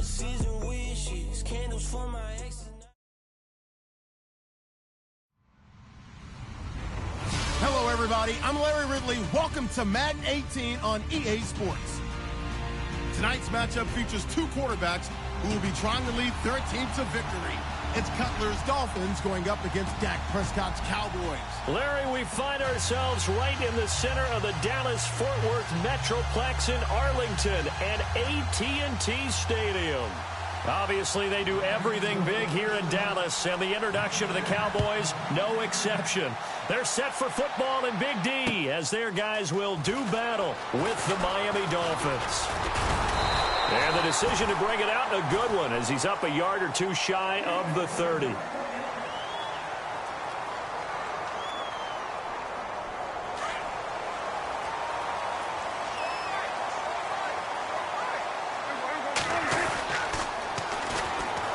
Season wishes, candles for my ex. Hello, everybody. I'm Larry Ridley. Welcome to Madden 18 on EA Sports. Tonight's matchup features two quarterbacks who will be trying to lead their team to victory. It's Cutler's Dolphins going up against Dak Prescott's Cowboys. Larry, we find ourselves right in the center of the Dallas-Fort Worth Metroplex in Arlington at AT&T Stadium. Obviously, they do everything big here in Dallas, and the introduction of the Cowboys, no exception. They're set for football in Big D, as their guys will do battle with the Miami Dolphins. And the decision to bring it out, a good one, as he's up a yard or two shy of the 30.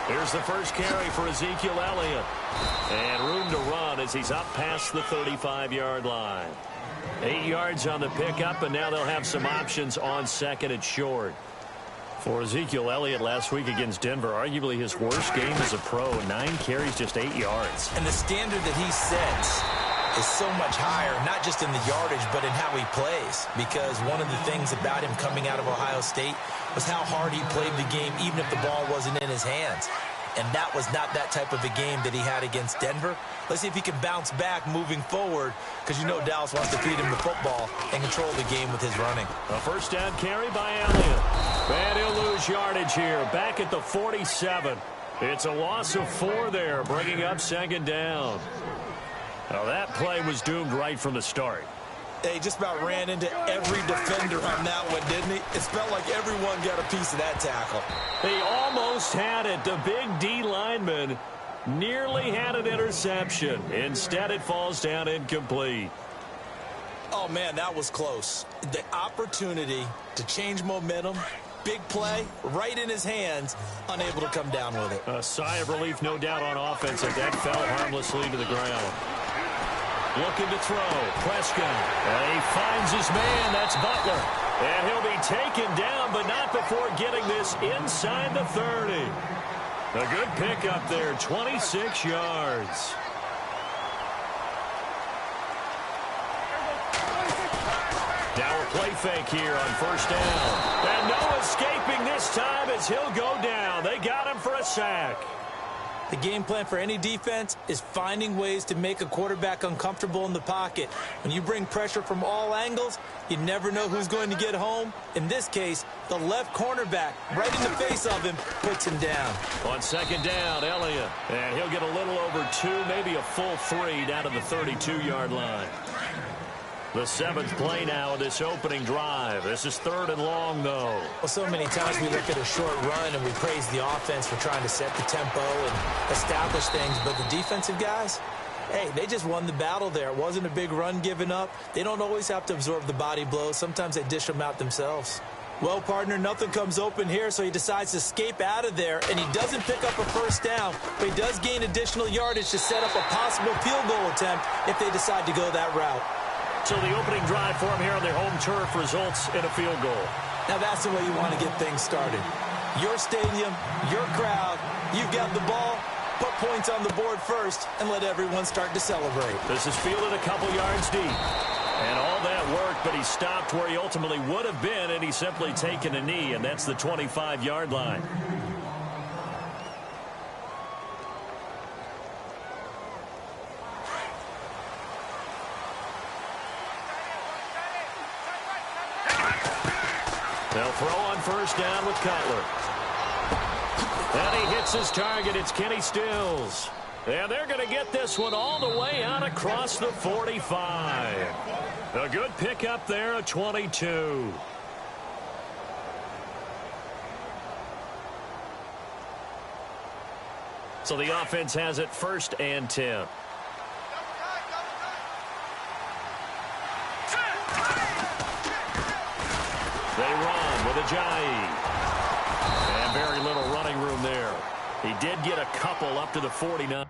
Here's the first carry for Ezekiel Elliott. And room to run as he's up past the 35-yard line. 8 yards on the pickup, and now they'll have some options on second and short. For Ezekiel Elliott last week against Denver, arguably his worst game as a pro. 9 carries, just 8 yards. And the standard that he sets is so much higher, not just in the yardage, but in how he plays. Because one of the things about him coming out of Ohio State was how hard he played the game, even if the ball wasn't in his hands. And that was not that type of a game that he had against Denver. Let's see if he can bounce back moving forward, because you know Dallas wants to feed him the football and control the game with his running. A first down carry by Elliott. And he'll lose yardage here, back at the 47. It's a loss of 4 there, bringing up second down. Now that play was doomed right from the start. He just about ran into every defender on that one, didn't he? It felt like everyone got a piece of that tackle. They almost had it. The big D lineman nearly had an interception. Instead, it falls down incomplete. Oh, man, that was close. The opportunity to change momentum, big play, right in his hands, unable to come down with it. A sigh of relief, no doubt, on offense, as that fell harmlessly to the ground. Looking to throw. Prescott. And he finds his man. That's Butler. And he'll be taken down, but not before getting this inside the 30. A good pickup there, 26 yards. Now a play fake here on first down. And no escaping this time as he'll go down. They got him for a sack. The game plan for any defense is finding ways to make a quarterback uncomfortable in the pocket. When you bring pressure from all angles, you never know who's going to get home. In this case, the left cornerback, right in the face of him, puts him down. On second down, Elliott. And he'll get a little over 2, maybe a full 3 down to the 32-yard line. The 7th play now of this opening drive. This is 3rd and long, though. Well, so many times we look at a short run and we praise the offense for trying to set the tempo and establish things. But the defensive guys, hey, they just won the battle there. It wasn't a big run given up. They don't always have to absorb the body blows. Sometimes they dish them out themselves. Well, partner, nothing comes open here, so he decides to escape out of there, and he doesn't pick up a first down, but he does gain additional yardage to set up a possible field goal attempt if they decide to go that route. So the opening drive for him here on their home turf results in a field goal. Now that's the way you want to get things started. Your stadium, your crowd, you've got the ball, put points on the board first, and let everyone start to celebrate. This is fielded a couple yards deep. And all that worked, but he stopped where he ultimately would have been, and he's simply taken a knee, and that's the 25-yard line. They'll throw on first down with Cutler. And he hits his target. It's Kenny Stills. And they're going to get this one all the way out across the 45. A good pickup there, a 22. So the offense has it 1st and 10. They run with Ajayi. And very little running room there. He did get a couple up to the 49.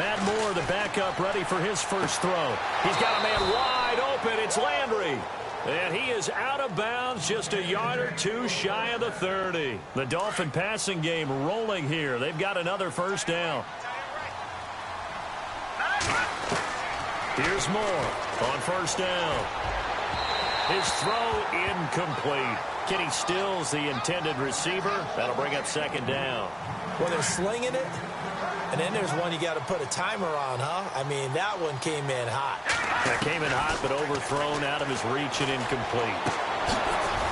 Matt Moore, the backup, ready for his first throw. He's got a man wide open. It's Landry. And he is out of bounds, just a yard or two shy of the 30. The Dolphin passing game rolling here. They've got another first down. Here's Moore on first down. His throw incomplete. Kenny Stills, the intended receiver. That'll bring up second down. Well, they're slinging it. And then there's one you got to put a timer on, huh? I mean, that one came in hot. That came in hot, but overthrown out of his reach and incomplete.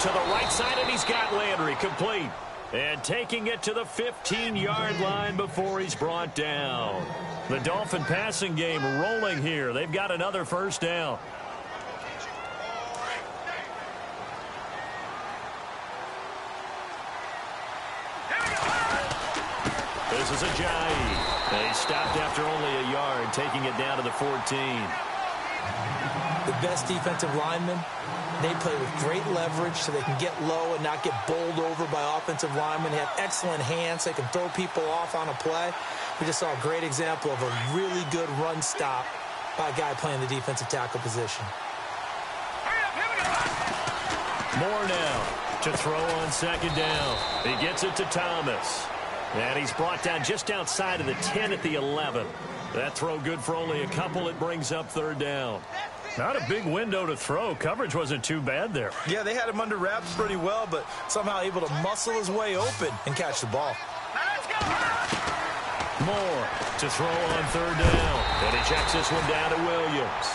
To the right side, and he's got Landry complete. And taking it to the 15-yard line before he's brought down. The Dolphin passing game rolling here. They've got another first down. This is Ajayi. They stopped after only a yard, taking it down to the 14. The best defensive linemen, they play with great leverage so they can get low and not get bowled over by offensive linemen. They have excellent hands. They can throw people off on a play. We just saw a great example of a really good run stop by a guy playing the defensive tackle position. Moore now to throw on second down. He gets it to Thomas. And he's brought down just outside of the 10 at the 11. That throw good for only a couple. It brings up third down. Not a big window to throw. Coverage wasn't too bad there. Yeah, they had him under wraps pretty well, but somehow able to muscle his way open and catch the ball. Moore to throw on third down. And he checks this one down to Williams.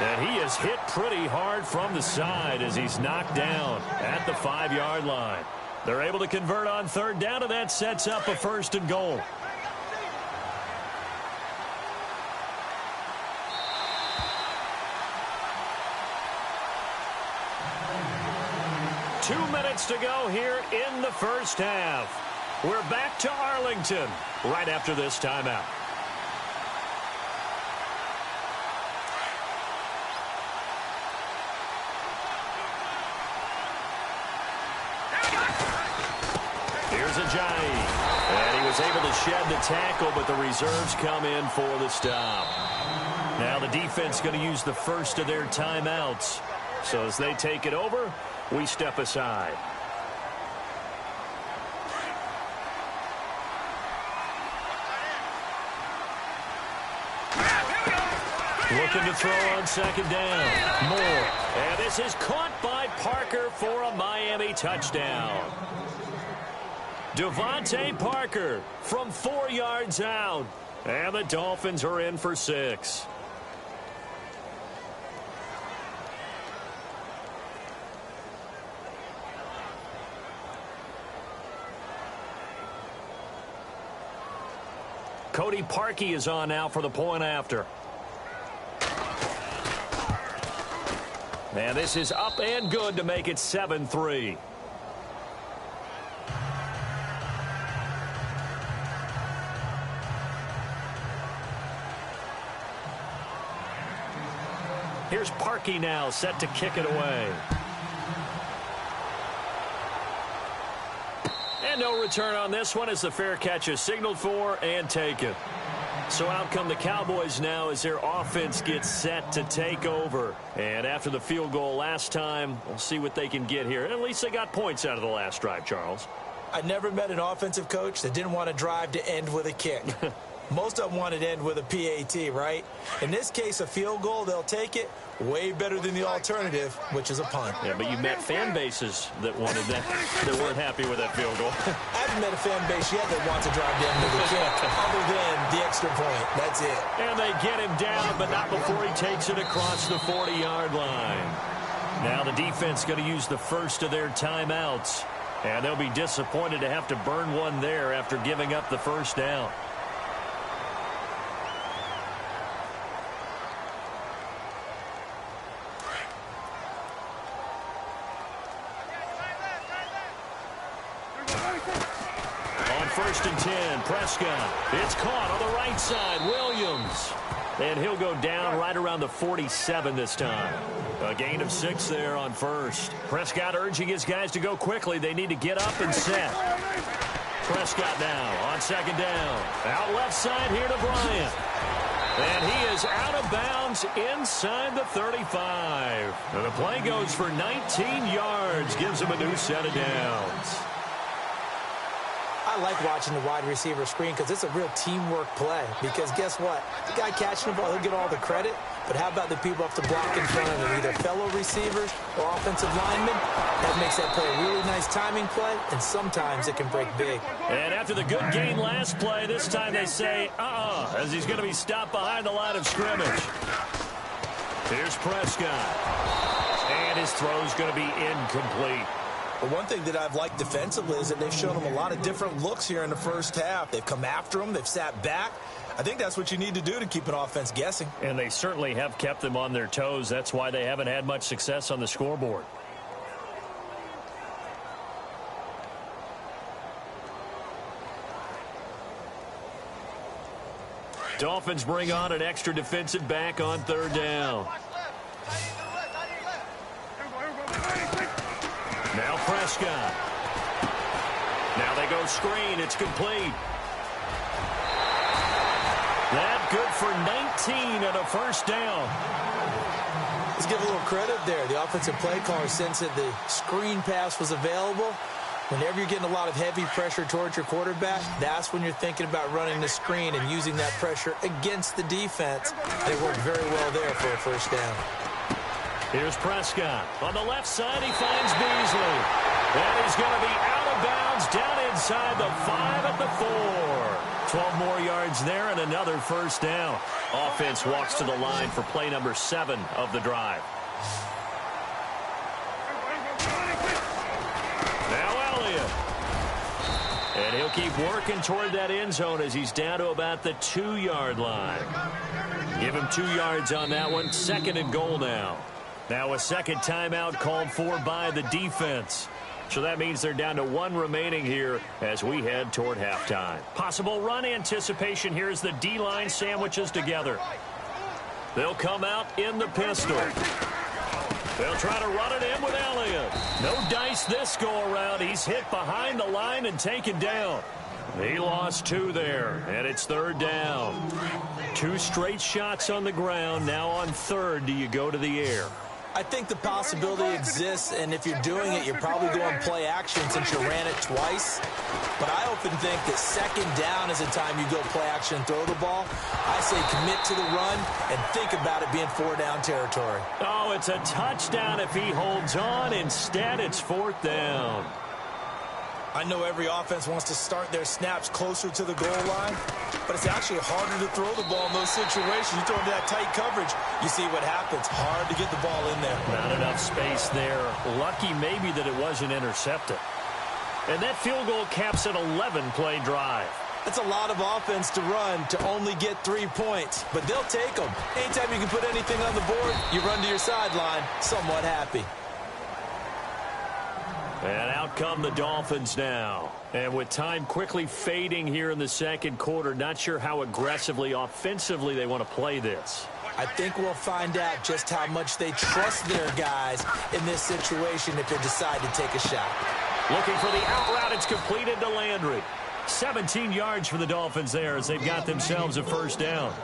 And he is hit pretty hard from the side as he's knocked down at the 5-yard line. They're able to convert on third down, and that sets up a first and goal. Two minutes to go here in the first half. We're back to Arlington right after this timeout. Here's Ajayi. And he was able to shed the tackle, but the reserves come in for the stop. Now the defense going to use the first of their timeouts. So as they take it over, we step aside. Looking to throw on second down. Moore. And this is caught by Parker for a Miami touchdown. Devontae Parker from 4 yards out. And the Dolphins are in for 6. Cody Parkey is on now for the point after. And this is up and good to make it 7-3. Here's Parkey now set to kick it away. And no return on this one as the fair catch is signaled for and taken. So out come the Cowboys now as their offense gets set to take over. And after the field goal last time, we'll see what they can get here. And at least they got points out of the last drive, Charles. I never met an offensive coach that didn't want to drive to end with a kick. Most of them wanted to end with a PAT, right? In this case, a field goal, they'll take it. Way better than the alternative, which is a punt. Yeah, but you met fan bases that wanted that, that weren't happy with that field goal. I haven't met a fan base yet that wants to drive down with a kick, other than the extra point. That's it. And they get him down, but not before he takes it across the 40-yard line. Now the defense going to use the first of their timeouts. And they'll be disappointed to have to burn one there after giving up the first down. First and 10, Prescott. It's caught on the right side, Williams. And he'll go down right around the 47 this time. A gain of 6 there on first. Prescott urging his guys to go quickly. They need to get up and set. Prescott now on second down. Out left side here to Bryant. And he is out of bounds inside the 35. And the play goes for 19 yards, gives him a new set of downs. I like watching the wide receiver screen because it's a real teamwork play. Because guess what? The guy catching the ball, he'll get all the credit. But how about the people up the block in front of him, either fellow receivers or offensive linemen? That makes that play a really nice timing play, and sometimes it can break big. And after the good gain last play, this time they say, as he's going to be stopped behind the line of scrimmage. Here's Prescott. And his throw's going to be incomplete. But one thing that I've liked defensively is that they've shown him a lot of different looks here in the first half. They've come after him. They've sat back. I think that's what you need to do to keep an offense guessing. And they certainly have kept them on their toes. That's why they haven't had much success on the scoreboard. Dolphins bring on an extra defensive back on third down. Now Prescott. Now they go screen. It's complete. That good for 19 and a first down. Let's give a little credit there. The offensive play caller sensed that the screen pass was available. Whenever you're getting a lot of heavy pressure towards your quarterback, that's when you're thinking about running the screen and using that pressure against the defense. They worked very well there for a first down. Here's Prescott. On the left side, he finds Beasley. And he's going to be out of bounds down inside the 5 at the 4. 12 more yards there and another first down. Offense walks to the line for play number 7 of the drive. Now Elliott. And he'll keep working toward that end zone as he's down to about the 2-yard line. Give him 2 yards on that one. 2nd and goal now. Now a second timeout called for by the defense. So that means they're down to 1 remaining here as we head toward halftime. Possible run anticipation here as the D-line sandwiches together. They'll come out in the pistol. They'll try to run it in with Elliott. No dice this go-around. He's hit behind the line and taken down. He lost 2 there, and it's 3rd down. 2 straight shots on the ground. Now on 3rd, do you go to the air? I think the possibility exists, and if you're doing it, you're probably going play action since you ran it twice. But I often think that 2nd down is the time you go play action and throw the ball. I say commit to the run and think about it being 4-down territory. Oh, it's a touchdown if he holds on. Instead, it's 4th down. I know every offense wants to start their snaps closer to the goal line, but it's actually harder to throw the ball in those situations. You throw into that tight coverage, you see what happens. Hard to get the ball in there. Not enough space there. Lucky maybe that it wasn't intercepted. And that field goal caps an 11-play drive. That's a lot of offense to run to only get 3 points, but they'll take them. Anytime you can put anything on the board, you run to your sideline somewhat happy. And out come the Dolphins now. And with time quickly fading here in the 2nd quarter, not sure how aggressively, offensively they want to play this. I think we'll find out just how much they trust their guys in this situation if they decide to take a shot. Looking for the out route. It's completed to Landry. 17 yards for the Dolphins there as they've got themselves a first down.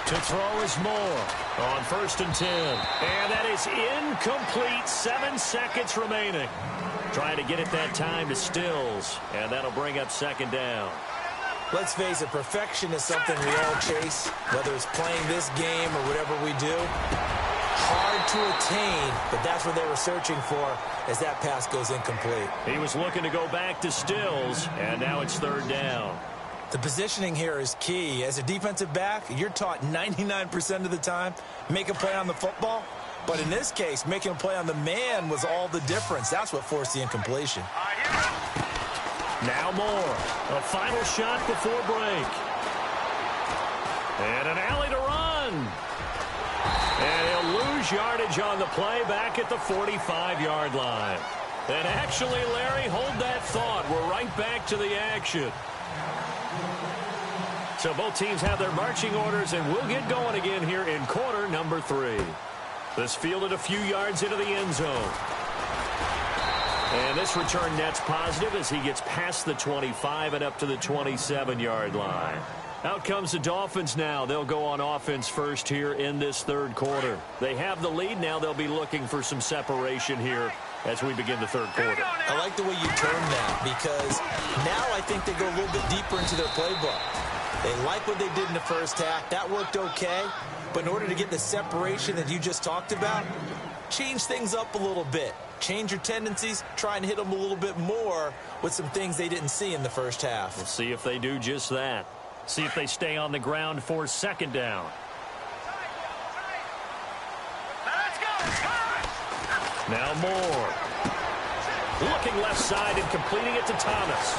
To throw is Moore on 1st and 10. And that is incomplete. 7 seconds remaining. Trying to get it that time to Stills. And that'll bring up 2nd down. Let's face it, perfection is something we all chase, whether it's playing this game or whatever we do. Hard to attain, but that's what they were searching for as that pass goes incomplete. He was looking to go back to Stills, and now it's 3rd down. The positioning here is key. As a defensive back, you're taught 99% of the time, make a play on the football. But in this case, making a play on the man was all the difference. That's what forced the incompletion. Now Moore. A final shot before break. And an alley to run. And he'll lose yardage on the play back at the 45-yard line. And actually, Larry, hold that thought. We're right back to the action. So both teams have their marching orders, and we'll get going again here in quarter number 3. This fielded a few yards into the end zone. And this return net's positive as he gets past the 25 and up to the 27-yard line. Out comes the Dolphins now. They'll go on offense first here in this third quarter. They have the lead now. They'll be looking for some separation here as we begin the third quarter. I like the way you term that because now I think they go a little bit deeper into their playbook. They like what they did in the first half. That worked okay. But in order to get the separation that you just talked about, change things up a little bit. Change your tendencies, try and hit them a little bit more with some things they didn't see in the first half. We'll see if they do just that. See if they stay on the ground for second down. Now Moore. Looking left side and completing it to Thomas.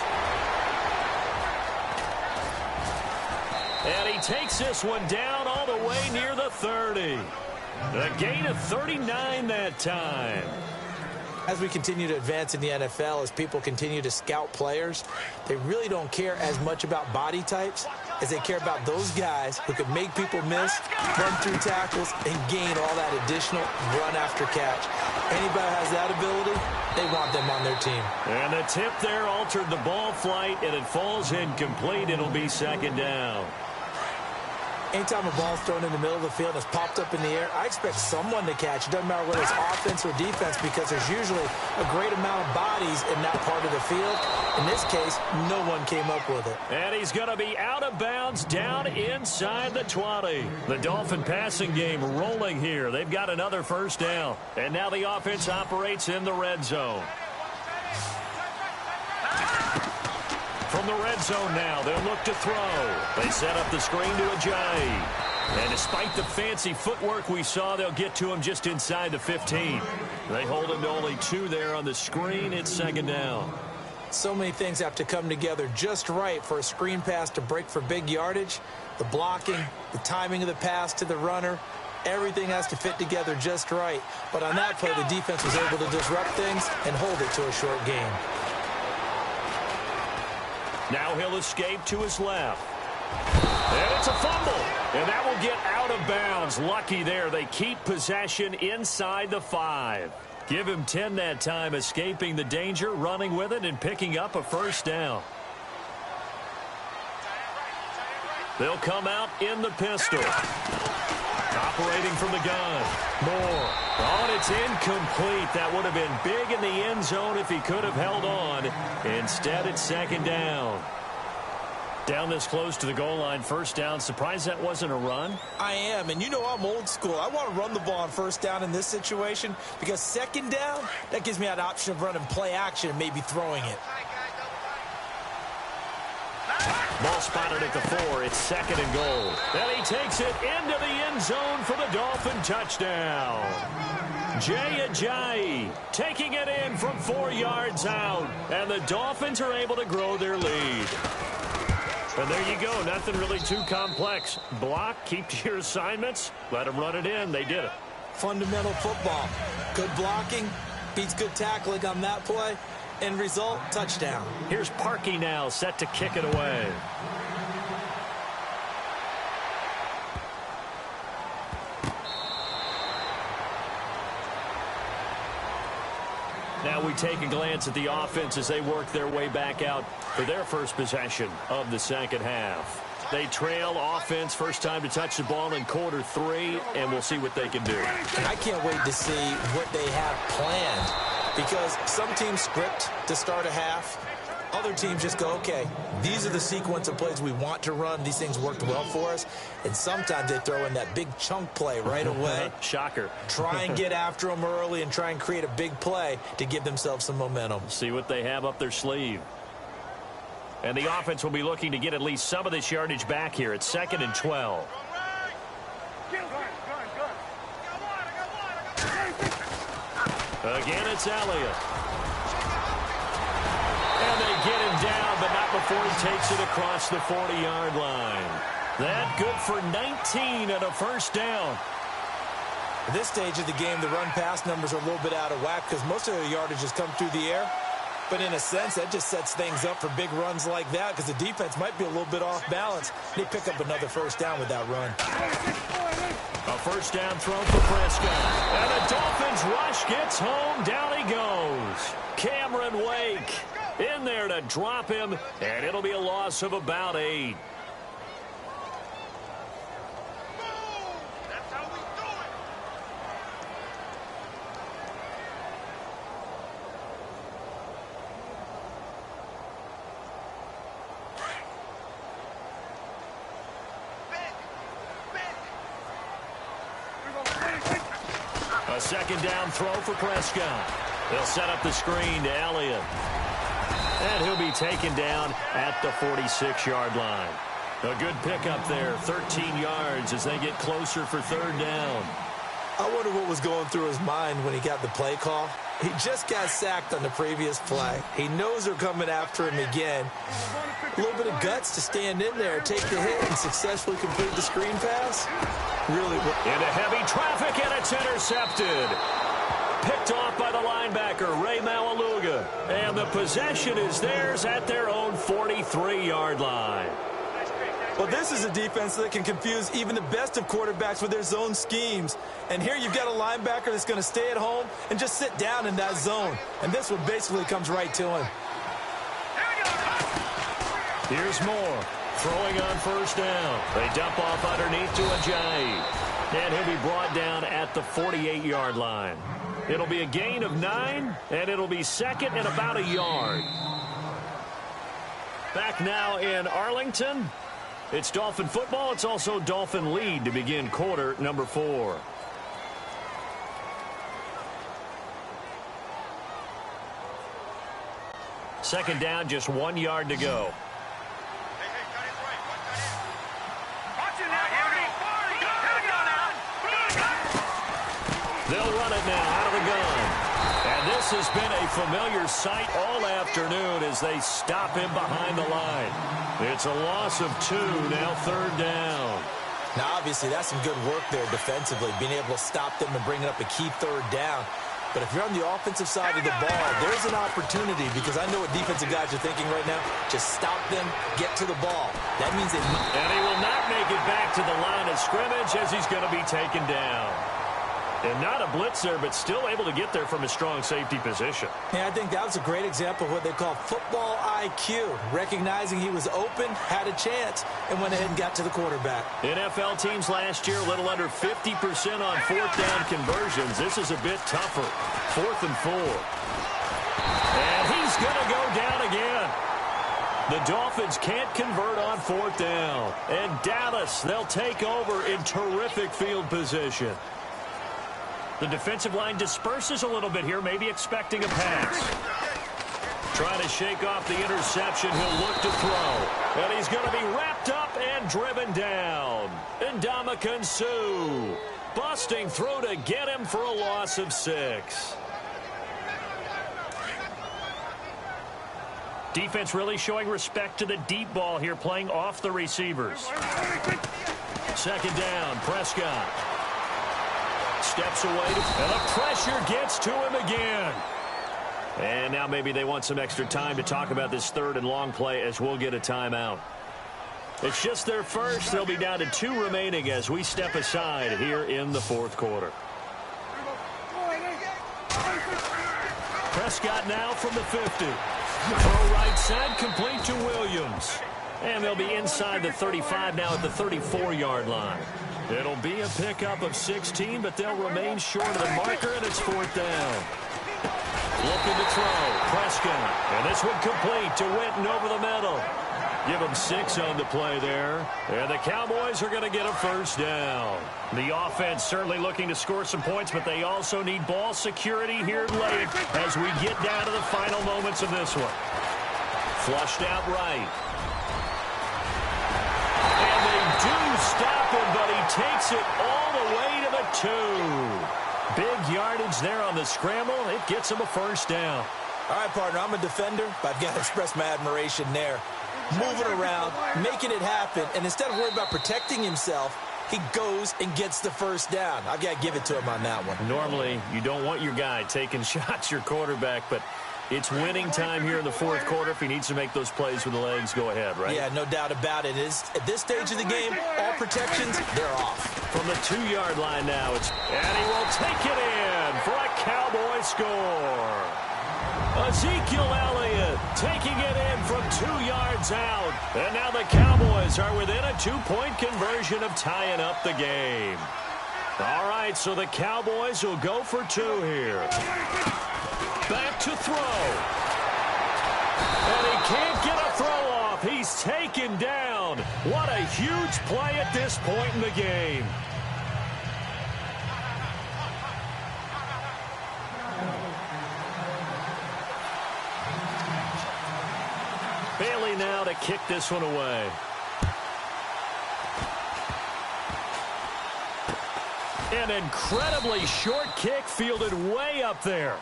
And he takes this one down all the way near the 30. A gain of 39 that time. As we continue to advance in the NFL, as people continue to scout players, they really don't care as much about body types as they care about those guys who can make people miss, run through tackles, and gain all that additional run after catch. Anybody who has that ability, they want them on their team. And the tip there altered the ball flight, and it falls incomplete. It'll be second down. Anytime a ball's thrown in the middle of the field and it's popped up in the air, I expect someone to catch. It doesn't matter whether it's offense or defense because there's usually a great amount of bodies in that part of the field. In this case, no one came up with it. And he's going to be out of bounds down inside the 20. The Dolphin passing game rolling here. They've got another first down. And now the offense operates in the red zone. From the red zone now, they'll look to throw. They set up the screen to Ajayi. And despite the fancy footwork we saw, they'll get to him just inside the 15. They hold him to only 2 there on the screen. It's second down. So many things have to come together just right for a screen pass to break for big yardage. The blocking, the timing of the pass to the runner, everything has to fit together just right. But on that play, the defense was able to disrupt things and hold it to a short gain. Now he'll escape to his left. And it's a fumble. And that will get out of bounds. Lucky there. They keep possession inside the 5. Give him 10 that time, escaping the danger, running with it, and picking up a first down. They'll come out in the pistol. Operating from the gun. Moore. Oh, and it's incomplete. That would have been big in the end zone if he could have held on. Instead, it's second down. Down this close to the goal line, first down. Surprised that wasn't a run? I am, and you know I'm old school. I want to run the ball on first down in this situation because second down, that gives me an option of running play action and maybe throwing it. Ball spotted at the 4. It's second and goal. And he takes it into the end zone for the Dolphin touchdown. Jay Ajayi taking it in from 4 yards out. And the Dolphins are able to grow their lead. And there you go. Nothing really too complex. Block, keep to your assignments, let them run it in. They did it. Fundamental football. Good blocking beats good tackling on that play. End result, touchdown. Here's Parkey now, set to kick it away. Now we take a glance at the offense as they work their way back out for their first possession of the second half. They trail offense, first time to touch the ball in quarter 3, and we'll see what they can do. I can't wait to see what they have planned. Because some teams script to start a half. Other teams just go, okay, these are the sequence of plays we want to run. These things worked well for us. And sometimes they throw in that big chunk play right away. Shocker. Try and get after them early and try and create a big play to give themselves some momentum. See what they have up their sleeve. And the offense will be looking to get at least some of this yardage back here. It's second and 12. Again, it's Elliott. And they get him down, but not before he takes it across the 40-yard line. That good for 19 and a first down. At this stage of the game, the run-pass numbers are a little bit out of whack because most of the yardage has come through the air. But in a sense, that just sets things up for big runs like that because the defense might be a little bit off balance. They pick up another first down with that run. A first down throw for Prescott. And the Dolphins rush gets home. Down he goes. Cameron Wake in there to drop him, and it'll be a loss of about 8. A second down throw for Prescott. They'll set up the screen to Elliott. And he'll be taken down at the 46-yard line. A good pickup there, 13 yards as they get closer for third down. I wonder what was going through his mind when he got the play call. He just got sacked on the previous play. He knows they're coming after him again. A little bit of guts to stand in there, take the hit, and successfully complete the screen pass. Really. Into heavy traffic, and it's intercepted. Picked off by the linebacker, Ray Maualuga. And the possession is theirs at their own 43-yard line. Well, this is a defense that can confuse even the best of quarterbacks with their zone schemes. And here you've got a linebacker that's going to stay at home and just sit down in that zone. And this one basically comes right to him. Here's Moore throwing on first down. They dump off underneath to Ajayi. And he'll be brought down at the 48-yard line. It'll be a gain of 9, and it'll be second and about a yard. Back now in Arlington. It's Dolphin football. It's also Dolphin lead to begin quarter number 4. Second down, just 1 yard to go. They'll run it now out of the gun. And this has been a familiar sight all afternoon as they stop him behind the line. It's a loss of 2, now third down. Now, obviously, that's some good work there defensively, being able to stop them and bring up a key third down. But if you're on the offensive side of the ball, there's an opportunity because I know what defensive guys are thinking right now. Just stop them, get to the ball. That means they... And he will not make it back to the line of scrimmage as he's going to be taken down. And not a blitzer, but still able to get there from a strong safety position. Yeah, I think that was a great example of what they call football IQ. Recognizing he was open, had a chance, and went ahead and got to the quarterback. NFL teams last year, a little under 50% on fourth down conversions. This is a bit tougher. 4th and 4. And he's going to go down again. The Dolphins can't convert on fourth down. And Dallas, they'll take over in terrific field position. The defensive line disperses a little bit here, maybe expecting a pass. Trying to shake off the interception. He'll look to throw. And he's going to be wrapped up and driven down. Ndamukong Suh busting through to get him for a loss of 6. Defense really showing respect to the deep ball here, playing off the receivers. Second down, Prescott. Steps away, and the pressure gets to him again. And now maybe they want some extra time to talk about this third and long play as we'll get a timeout. It's just their first. They'll be down to 2 remaining as we step aside here in the fourth quarter. Prescott now from the 50. Throw right side, complete to Williams. And they'll be inside the 35 now at the 34-yard line. It'll be a pickup of 16, but they'll remain short of the marker, and it's fourth down. Looking to throw, Prescott. And this one complete to Winton over the middle. Give them 6 on the play there. And the Cowboys are going to get a first down. The offense certainly looking to score some points, but they also need ball security here late as we get down to the final moments of this one. Flushed out right. And they do stop him, but he takes it all the way to the 2. Big yardage there on the scramble. It gets him a first down. All right, partner, I'm a defender, but I've got to express my admiration there. Moving around, making it happen, and instead of worrying about protecting himself, he goes and gets the first down. I've got to give it to him on that one. Normally, you don't want your guy taking shots, your quarterback, but It's winning time here in the fourth quarter. If he needs to make those plays with the legs, go ahead, right? Yeah, no doubt about it. At this stage of the game, all protections, they're off. From the 2-yard line now, and he will take it in for a Cowboy score. Ezekiel Elliott taking it in from 2 yards out. And now the Cowboys are within a 2-point conversion of tying up the game. All right, so the Cowboys will go for 2 here. Back to throw. And he can't get a throw off. He's taken down. What a huge play at this point in the game. Bailey now to kick this one away. An incredibly short kick fielded way up there.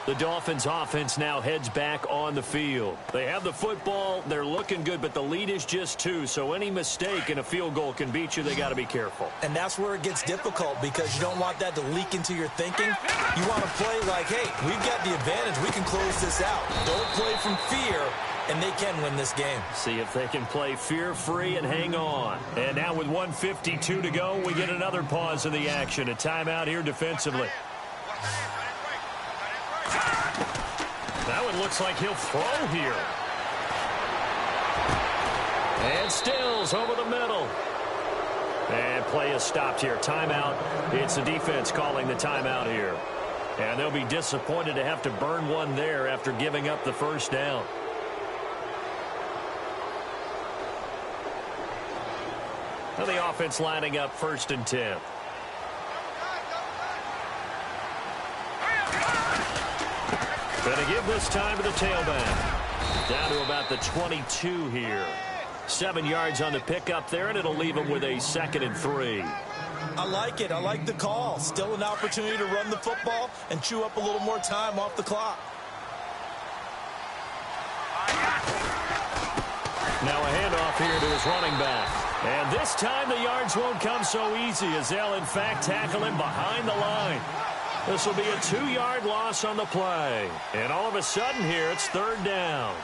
The Dolphins offense now heads back on the field. They have the football. They're looking good, but the lead is just 2. So any mistake in a field goal can beat you. They got to be careful. And that's where it gets difficult because you don't want that to leak into your thinking. You want to play like, hey, we've got the advantage. We can close this out. Don't play from fear, and they can win this game. See if they can play fear-free and hang on. And now with 1:52 to go, we get another pause in the action. A timeout here defensively. That one looks like he'll throw here. And Stills over the middle. And play is stopped here. Timeout. It's the defense calling the timeout here. And they'll be disappointed to have to burn one there after giving up the first down. And the offense lining up 1st and 10. Going to give this time to the tailback. Down to about the 22 here. 7 yards on the pickup there, and it'll leave him with a 2nd and 3. I like it. I like the call. Still an opportunity to run the football and chew up a little more time off the clock. Now a handoff here to his running back. And this time the yards won't come so easy as they'll, in fact, tackle him behind the line. This will be a 2-yard loss on the play. And all of a sudden here, it's 3rd down.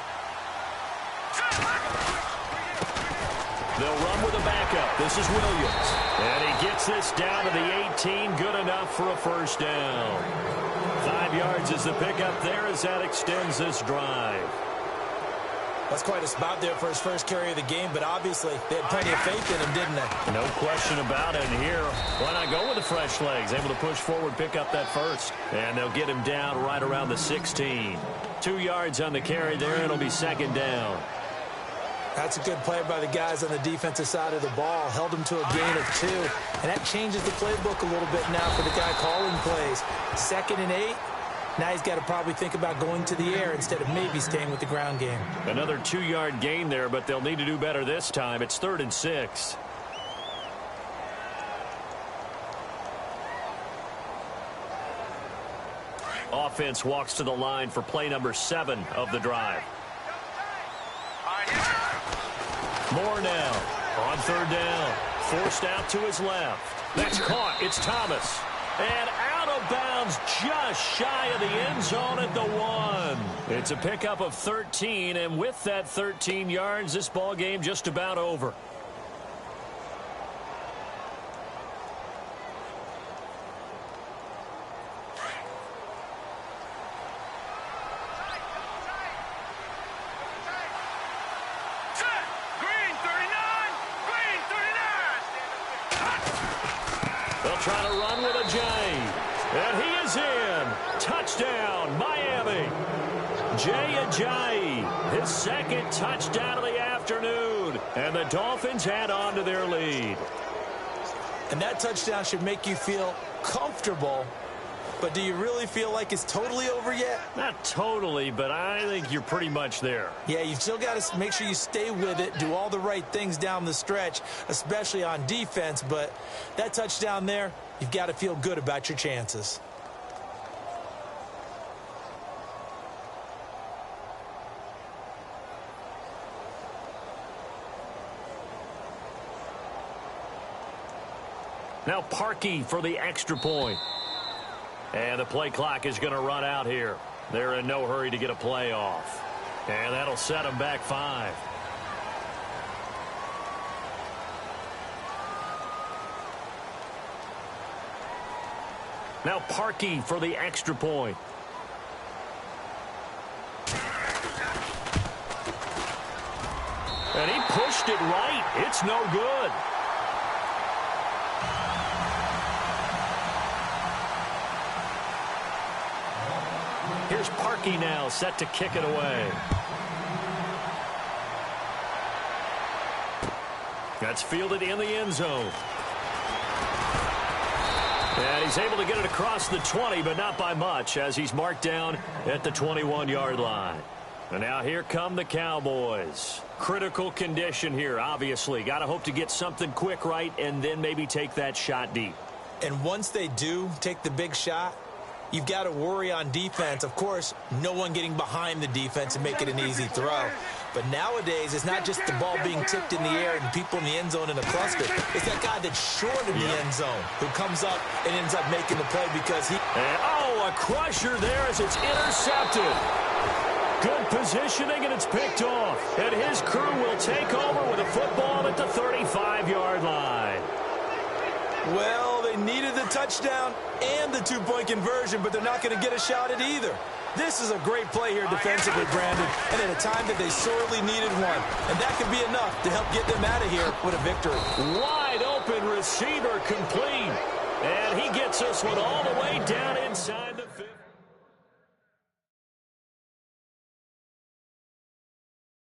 They'll run with a backup. This is Williams. And he gets this down to the 18. Good enough for a 1st down. 5 yards is the pickup there as that extends this drive. That's quite a spot there for his first carry of the game, but obviously they had plenty of faith in him, didn't they? No question about it. And here, why not go with the fresh legs? Able to push forward, pick up that first. And they'll get him down right around the 16. 2 yards on the carry there. It'll be 2nd down. That's a good play by the guys on the defensive side of the ball. Held him to a gain of 2. And that changes the playbook a little bit now for the guy calling plays. 2nd and 8. Now he's got to probably think about going to the air instead of maybe staying with the ground game. Another 2-yard gain there, but they'll need to do better this time. It's 3rd and 6. Offense walks to the line for play number 7 of the drive. More now on 3rd down. Forced out to his left. That's caught. It's Thomas. And out of bounds just shy of the end zone at the 1. It's a pickup of 13, and with that 13 yards, this ball game just about over. Trying to run with a J. And he is in. Touchdown, Miami. Jay Ajayi, his 2nd touchdown of the afternoon. And the Dolphins add on to their lead. And that touchdown should make you feel comfortable. But do you really feel like it's totally over yet? Not totally, but I think you're pretty much there. Yeah, you've still got to make sure you stay with it, do all the right things down the stretch, especially on defense. But that touchdown there, you've got to feel good about your chances. Now Parkey for the extra point. And the play clock is going to run out here. They're in no hurry to get a play off. And that'll set them back 5. Now Parkey for the extra point. And he pushed it right. It's no good. Here's Parkey now, set to kick it away. That's fielded in the end zone. And he's able to get it across the 20, but not by much, as he's marked down at the 21-yard line. And now here come the Cowboys. Critical condition here, obviously. Got to hope to get something quick right and then maybe take that shot deep. And once they do take the big shot, you've got to worry on defense. Of course, no one getting behind the defense and make it an easy throw. But nowadays, it's not just the ball being tipped in the air and people in the end zone in a cluster. It's that guy that's short in the end zone who comes up and ends up making the play because he... And, oh, a crusher there as it's intercepted. Good positioning, and it's picked off. And his crew will take over with a football at the 35-yard line. Well, they needed the touchdown and the two-point conversion, but they're not going to get a shot at either. This is a great play here defensively, Brandon, and at a time that they sorely needed one. And that could be enough to help get them out of here with a victory. Wide open receiver complete. And he gets this one all the way down inside.